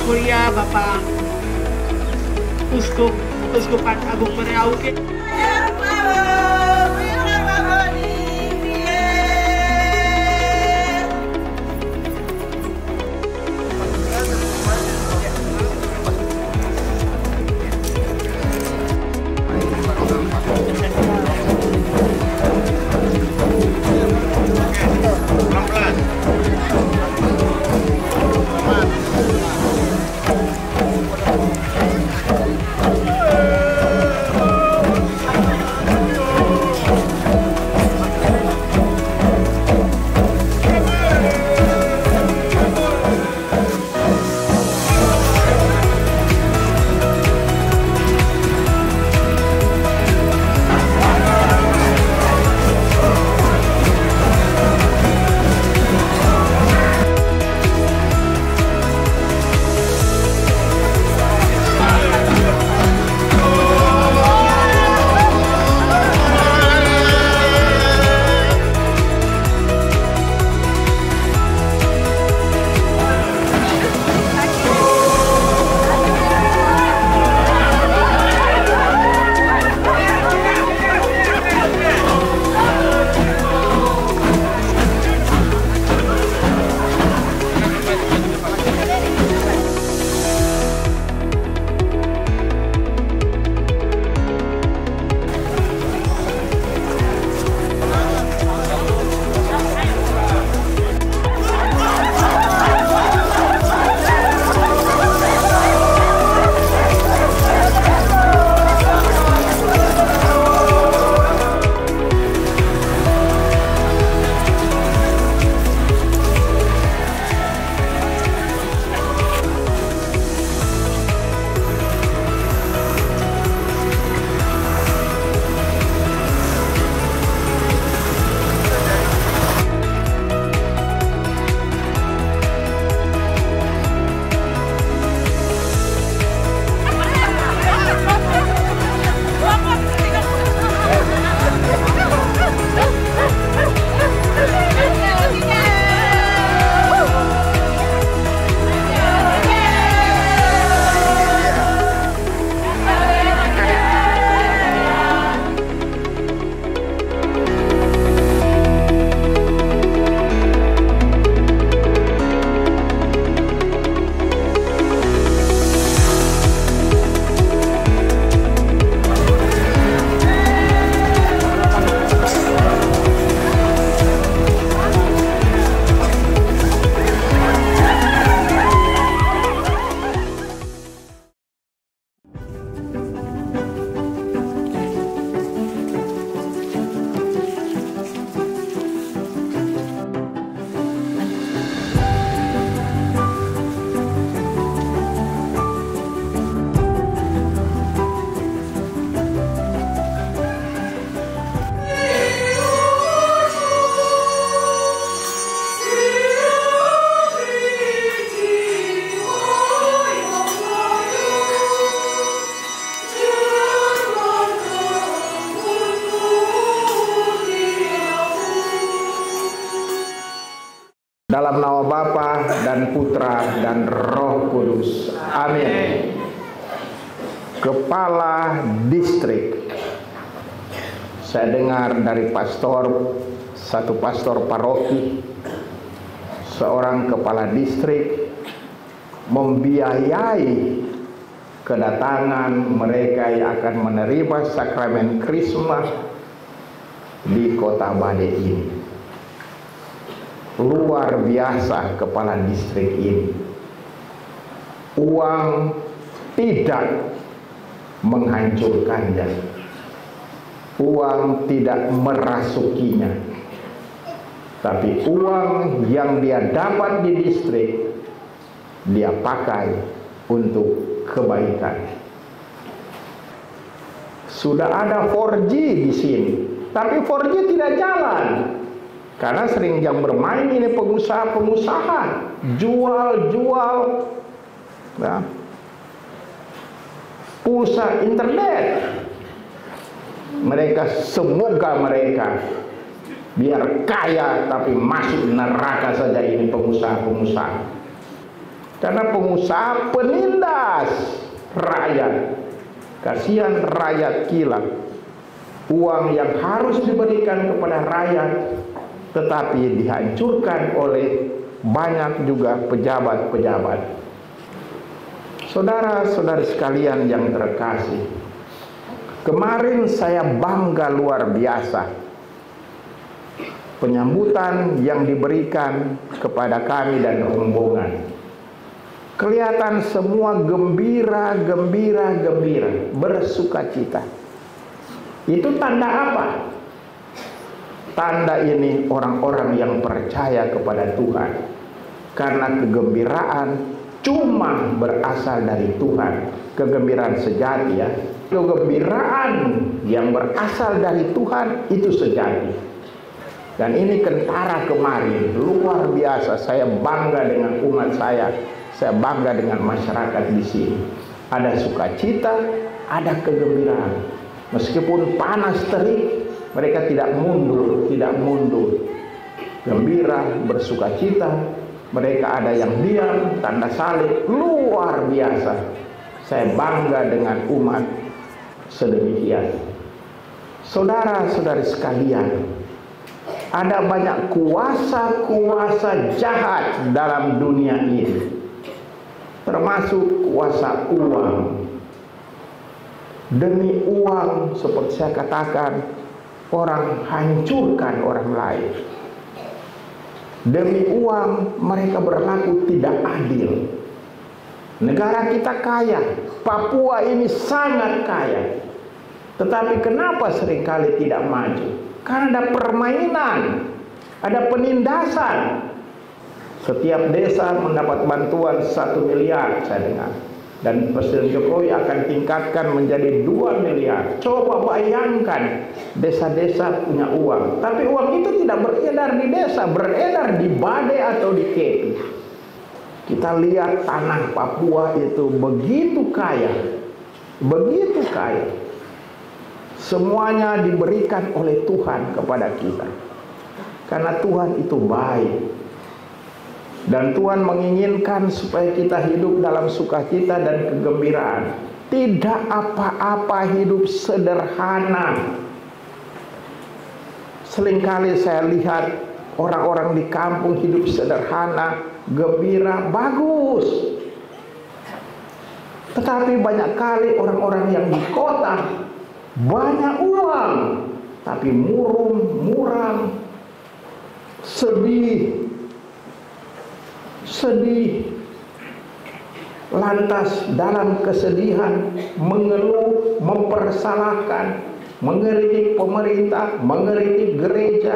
Mulia Bapak Uskupan Agung Merauke. Dalam nama Bapa dan Putra dan Roh Kudus. Amin. Kepala distrik. Saya dengar dari satu pastor paroki, seorang kepala distrik membiayai kedatangan mereka yang akan menerima sakramen Krismas di Kota Bade ini. Luar biasa kepala distrik ini. Uang tidak menghancurkannya. Uang tidak merasukinya. Tapi uang yang dia dapat di distrik, dia pakai untuk kebaikan. Sudah ada 4G di sini, tapi 4G tidak jalan. Karena sering yang bermain ini pengusaha-pengusaha jual ya, pulsa internet. Semoga mereka biar kaya tapi masuk neraka saja ini pengusaha-pengusaha. Karena pengusaha penindas rakyat. Kasihan rakyat kilat. Uang yang harus diberikan kepada rakyat tetapi dihancurkan oleh banyak juga pejabat-pejabat. Saudara-saudari sekalian yang terkasih, kemarin saya bangga luar biasa penyambutan yang diberikan kepada kami dan rombongan. Kelihatan semua gembira, bersukacita. Itu tanda apa? Tanda ini orang-orang yang percaya kepada Tuhan. Karena kegembiraan cuma berasal dari Tuhan. Kegembiraan sejati ya. Kegembiraan yang berasal dari Tuhan itu sejati. Dan ini Kentara kemarin luar biasa. Saya bangga dengan umat saya bangga dengan masyarakat di sini. Ada sukacita, ada kegembiraan. Meskipun panas terik, mereka tidak mundur. Gembira, bersukacita. Mereka ada yang diam, tanda salib, luar biasa. Saya bangga dengan umat sedemikian. Saudara-saudari sekalian, ada banyak kuasa-kuasa jahat dalam dunia ini. Termasuk kuasa uang. Demi uang, seperti saya katakan, orang hancurkan orang lain. Demi uang, mereka berlaku tidak adil. Negara kita kaya, Papua ini sangat kaya. Tetapi kenapa seringkali tidak maju? Karena ada permainan, ada penindasan. Setiap desa mendapat bantuan 1 miliar, saya dengar. Dan Presiden Jokowi akan tingkatkan menjadi 2 miliar. Coba bayangkan, desa-desa punya uang. Tapi uang itu tidak beredar di desa, beredar di Bade atau di Kepi. Kita lihat tanah Papua itu begitu kaya. Begitu kaya. Semuanya diberikan oleh Tuhan kepada kita. Karena Tuhan itu baik. Dan Tuhan menginginkan supaya kita hidup dalam sukacita dan kegembiraan. Tidak apa-apa hidup sederhana. Seringkali saya lihat orang-orang di kampung hidup sederhana, gembira, bagus. Tetapi banyak kali orang-orang yang di kota banyak uang, tapi murung, muram, sedih, lantas dalam kesedihan mengeluh, mempersalahkan, mengkritik pemerintah, mengkritik gereja.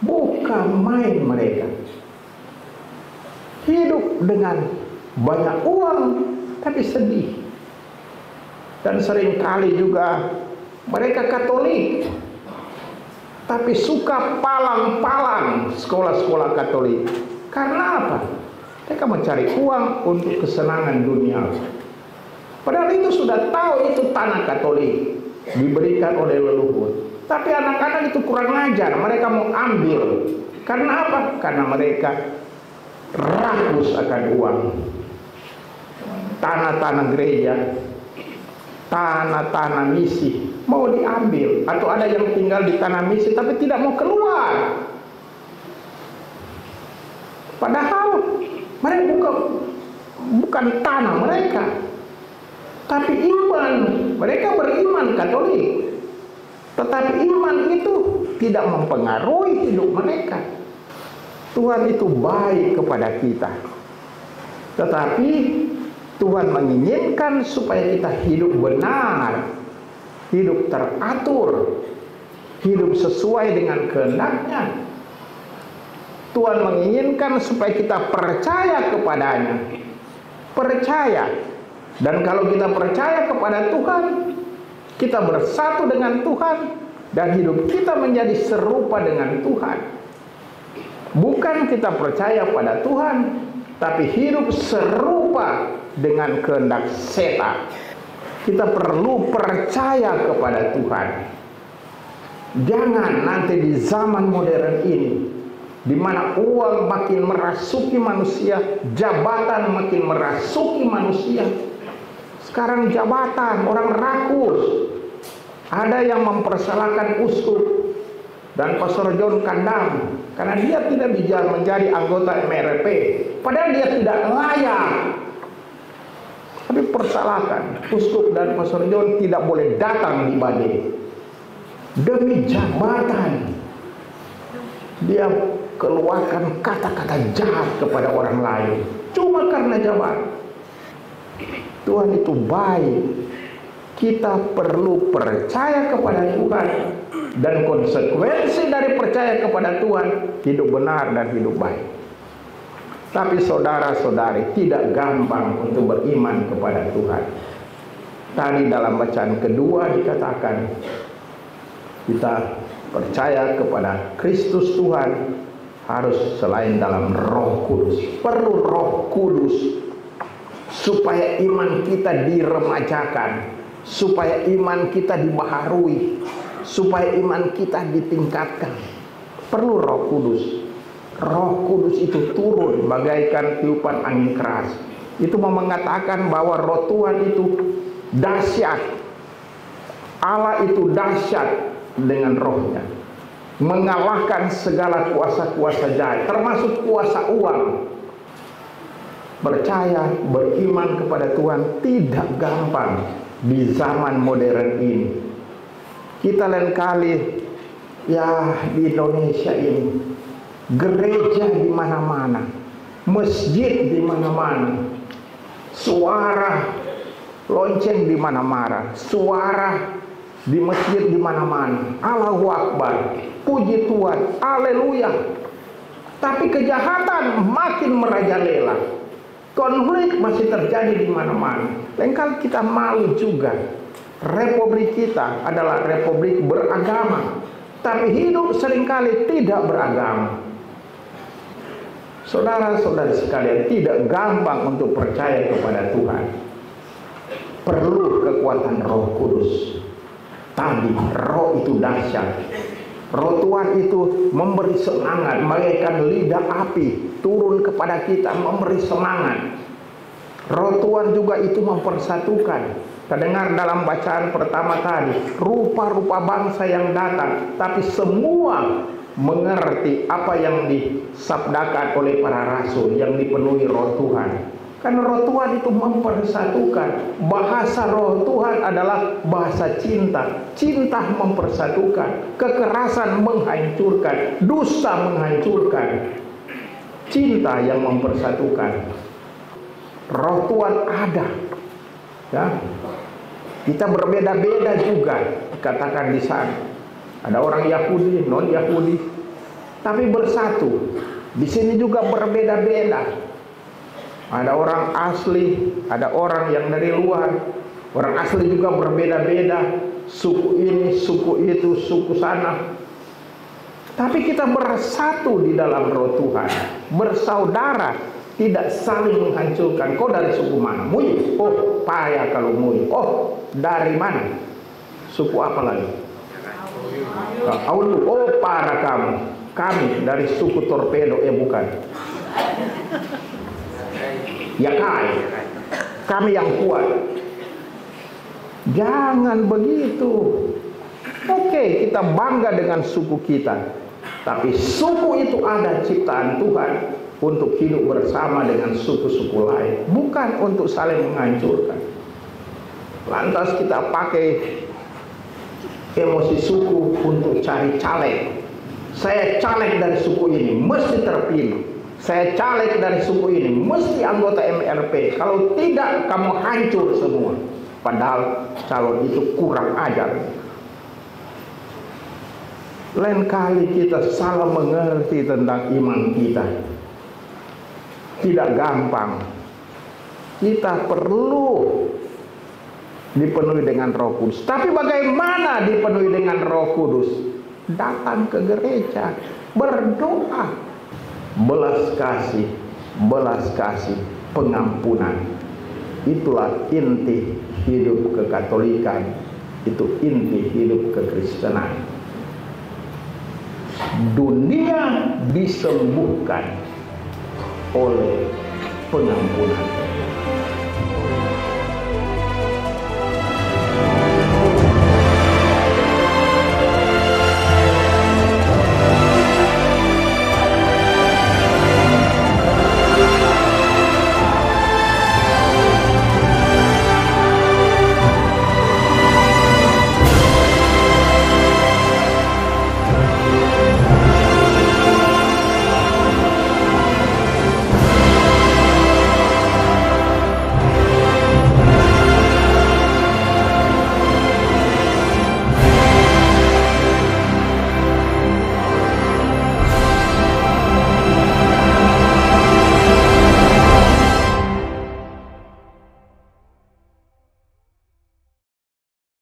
Bukan main mereka. Hidup dengan banyak uang tapi sedih. Dan seringkali juga mereka Katolik tapi suka palang-palang sekolah-sekolah Katolik. Karena apa? Mereka mencari uang untuk kesenangan dunia. Padahal itu sudah tahu itu tanah Katolik diberikan oleh leluhur. Tapi anak-anak itu kurang ajar. Mereka mau ambil. Karena apa? Karena mereka rakus akan uang. Tanah-tanah gereja, tanah-tanah misi mau diambil. Atau ada yang tinggal di tanah misi tapi tidak mau keluar. Padahal mereka bukan tanah mereka, tapi iman. Mereka beriman Katolik, tetapi iman itu tidak mempengaruhi hidup mereka. Tuhan itu baik kepada kita, tetapi Tuhan menginginkan supaya kita hidup benar, hidup teratur, hidup sesuai dengan kehendak-Nya. Tuhan menginginkan supaya kita percaya kepadanya. Percaya. Dan kalau kita percaya kepada Tuhan, kita bersatu dengan Tuhan, dan hidup kita menjadi serupa dengan Tuhan. Bukan kita percaya pada Tuhan, tapi hidup serupa dengan kehendak setan. Kita perlu percaya kepada Tuhan. Jangan nanti di zaman modern ini di mana uang makin merasuki manusia, jabatan makin merasuki manusia. Sekarang jabatan, orang rakus. Ada yang mempersalahkan uskup dan Pastor John Kandang karena dia tidak bisa menjadi anggota MRP, padahal dia tidak layak. Tapi persalahkan uskup dan Pastor John tidak boleh datang di Badai demi jabatan. Dia keluarkan kata-kata jahat kepada orang lain cuma karena jabatan. Tuhan itu baik. Kita perlu percaya kepada Tuhan, dan konsekuensi dari percaya kepada Tuhan hidup benar dan hidup baik. Tapi saudara-saudari, tidak gampang untuk beriman kepada Tuhan. Tadi dalam bacaan kedua dikatakan kita percaya kepada Kristus Tuhan harus selain dalam Roh Kudus. Perlu Roh Kudus supaya iman kita diremajakan, supaya iman kita dibaharui, supaya iman kita ditingkatkan. Perlu Roh Kudus. Roh Kudus itu turun bagaikan tiupan angin keras. Itu mengatakan bahwa Roh Tuhan itu dahsyat. Allah itu dahsyat dengan rohnya, mengalahkan segala kuasa-kuasa jahat, termasuk kuasa uang. Percaya, beriman kepada Tuhan tidak gampang di zaman modern ini. Kita lain kali ya di Indonesia ini, gereja di mana-mana, masjid di mana-mana, suara lonceng di mana-mana, suara di masjid di mana-mana, Allahu Akbar, puji Tuhan, haleluya. Tapi kejahatan makin merajalela, konflik masih terjadi di mana-mana. Lengkap kita malu juga. Republik kita adalah republik beragama, tapi hidup seringkali tidak beragama. Saudara-saudari sekalian, tidak gampang untuk percaya kepada Tuhan. Perlu kekuatan Roh Kudus. Tadi roh itu dahsyat. Roh Tuhan itu memberi semangat, bagaikan lidah api turun kepada kita, memberi semangat. Roh Tuhan juga itu mempersatukan. Terdengar dalam bacaan pertama tadi, rupa-rupa bangsa yang datang, tapi semua mengerti apa yang disabdakan oleh para rasul yang dipenuhi Roh Tuhan. Karena Roh Tuhan itu mempersatukan. Bahasa Roh Tuhan adalah bahasa cinta. Cinta mempersatukan. Kekerasan menghancurkan. Dusta menghancurkan. Cinta yang mempersatukan. Roh Tuhan ada. Ya. Kita berbeda-beda juga. Dikatakan di sana. Ada orang Yahudi, non Yahudi, tapi bersatu. Di sini juga berbeda-beda. Ada orang asli, ada orang yang dari luar. Orang asli juga berbeda-beda, suku ini, suku itu, suku sana. Tapi kita bersatu di dalam Roh Tuhan, bersaudara, tidak saling menghancurkan. Kau dari suku mana? Mui. Oh, payah kalau Mui. Oh, dari mana? Suku apa lagi? Aulu. Oh, para kamu. Kami dari suku Torpedo. Bukan. Yakai. Kami yang kuat. Jangan begitu. Oke, kita bangga dengan suku kita. Tapi suku itu ada ciptaan Tuhan untuk hidup bersama dengan suku-suku lain, bukan untuk saling menghancurkan. Lantas kita pakai emosi suku untuk cari caleg. Saya caleg dari suku ini, mesti terpilih. Saya caleg dari suku ini, mesti anggota MRP. Kalau tidak, kamu hancur semua. Padahal calon itu kurang ajar. Lain kali kita salah mengerti tentang iman kita. Tidak gampang. Kita perlu dipenuhi dengan Roh Kudus. Tapi bagaimana dipenuhi dengan Roh Kudus? Datang ke gereja, berdoa. Belas kasih, pengampunan. Itulah inti hidup kekatolikan. Itu inti hidup kekristenan. dunia disembuhkan oleh pengampunan.